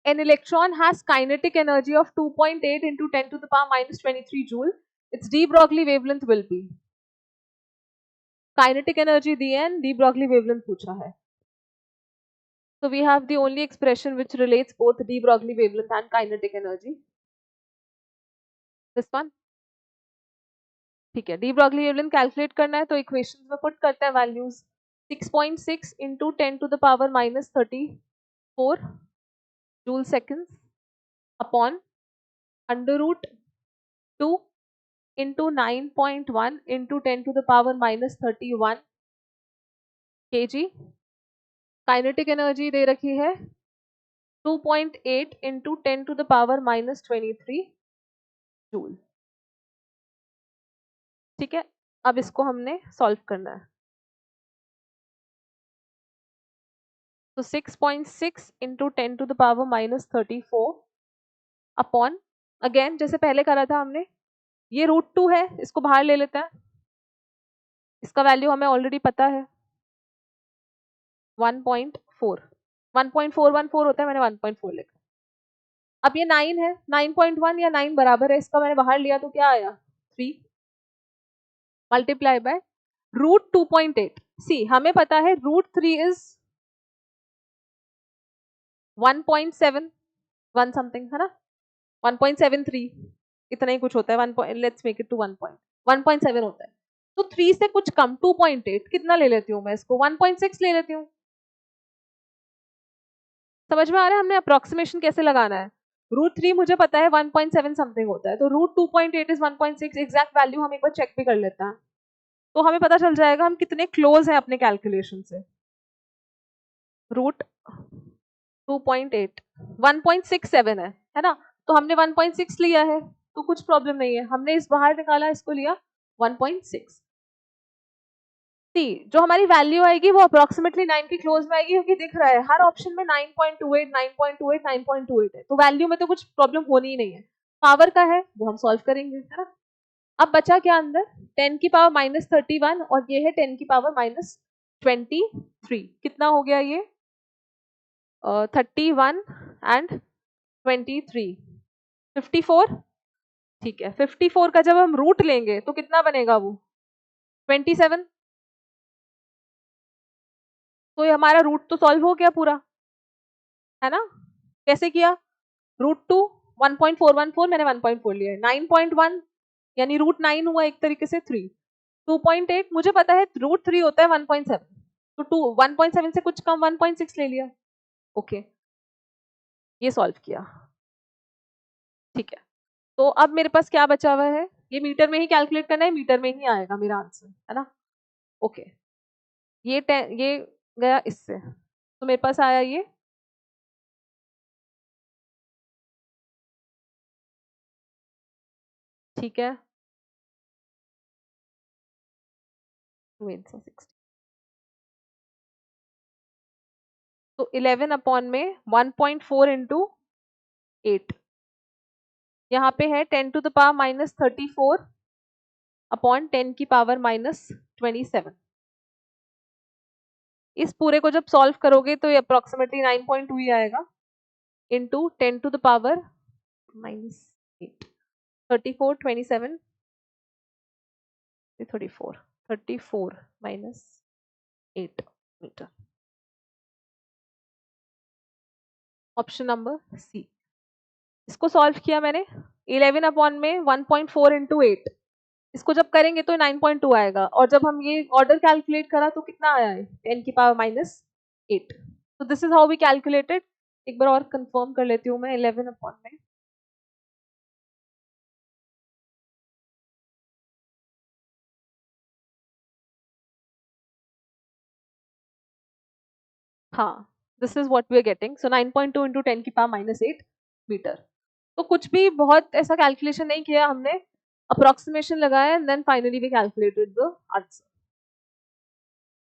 an electron has kinetic energy of 2.8 into 10 to the power minus 23 joule, its de Broglie wavelength will be. Kinetic energy दी है, de Broglie wavelength पूछा है. So we have the only expression which relates both de Broglie wavelength and kinetic energy. This one. ठीक है, de Broglie wavelength calculate करना है तो equations में put करते हैं values. 6.6 into 10 to the power minus 34 joule seconds upon under root 2 into 9.1 into 10 to the power minus 31 kg. Kinetic energy दे रखी है 2.8 into 10 to the power minus 23 joule. ठीक है, अब इसको हमने सॉल्व करना है. तो 6.6 into 10 to the power minus 34 upon, again जैसे पहले करा था हमने, ये √2 है, इसको बाहर ले लेते हैं. इसका वैल्यू हमें ऑलरेडी पता है 1.4. 1.414 होता है, मैंने 1.4 लिखा. अब ये 9 है, 9.1 या 9 बराबर है, इसका मैंने बाहर लिया तो क्या आया 3 मल्टीप्लाई बाय √2.8. सी हमें पता है √3 इज 1.7 1 समथिंग है ना, 1.73 इतना ही कुछ होता है. 1 लेट्स मेक इट टू 1.7 होता है. तो 3 से कुछ कम 2.8 कितना ले लेती हूँ मैं इसको, 1.6 ले लेती हूँ. समझ में आ रहा है हमने अप्रोक्सीमेशन कैसे लगाना है. √3 मुझे पता है 1.7 समथिंग होता है, तो √2.8 इज 1.6. एग्जैक्ट वैल्यू हम एक बार चेक भी कर लेते हैं तो हमें पता चल जाएगा हम कितने क्लोज हैं अपने कैलकुलेशन से. √2.8 1.67 है ना, तो हमने 1.6 लिया है तो कुछ प्रॉब्लम नहीं है. हमने इस बाहर निकाला, इसको लिया 1.6. जो हमारी वैल्यू आएगी वो अप्रोक्सीमेटली 9 के क्लोज में आएगी, क्योंकि दिख रहा है हर ऑप्शन में 9.28 9.28 9.28 है, तो वैल्यू में तो कुछ प्रॉब्लम होनी ही नहीं है. पावर का है वो हम सॉल्व करेंगे, है ना. अब बचा क्या अंदर, 10 की पावर माइनस 31 और ये है 10 की पावर माइनस 23. कितना हो गया ये 31 एंड 23 54. ठीक है, 54 का जब हम रूट लेंगे तो कितना बनेगा वो 27. तो ये हमारा रूट तो सॉल्व हो गया पूरा, है ना. कैसे किया, √2 1.414 मैंने 1.4 लिया है, 9.1 यानी √9 हुआ एक तरीके से 3. 2.8 मुझे पता है √3 होता है 1.7, तो 1.7 से कुछ कम 1.6 ले लिया. ओके, ये सॉल्व किया. ठीक है, तो अब मेरे पास क्या बचा हुआ है, ये मीटर में ही कैलकुलेट करना है, मीटर में ही आएगा मेरा आंसर, है ना. ओके, ये गया इससे, तो मेरे पास आया ये ठीक है 260. तो 11 अपॉन में 1.4 इंटू 8, यहाँ पे है 10 to the power minus 34 upon 10 की पावर माइनस 27. इस पूरे को जब सॉल्व करोगे तो ये अप्रोक्सीमेटली 9.2 ही आएगा into 10 to the power minus 8. 34 27 34 minus 8 metre. Option number C. इसको सॉल्व किया मैंने 11 अपॉन में 1.4 इंटू 8, इसको जब करेंगे तो 9.2 आएगा, और जब हम ये ऑर्डर कैलकुलेट करा तो कितना आया है 10 की पावर माइनस 8. तो this is how we calculated. एक बार और कंफर्म कर लेती हूँ मैं 11 अपॉन में हाँ, this is what we are getting. So 9.2 into 10 की पावर माइनस 8 मीटर. तो कुछ भी बहुत ऐसा कैलकुलेशन नहीं किया हमने, अप्रोक्सीमेशन लगाया and then finally we calculated the answer.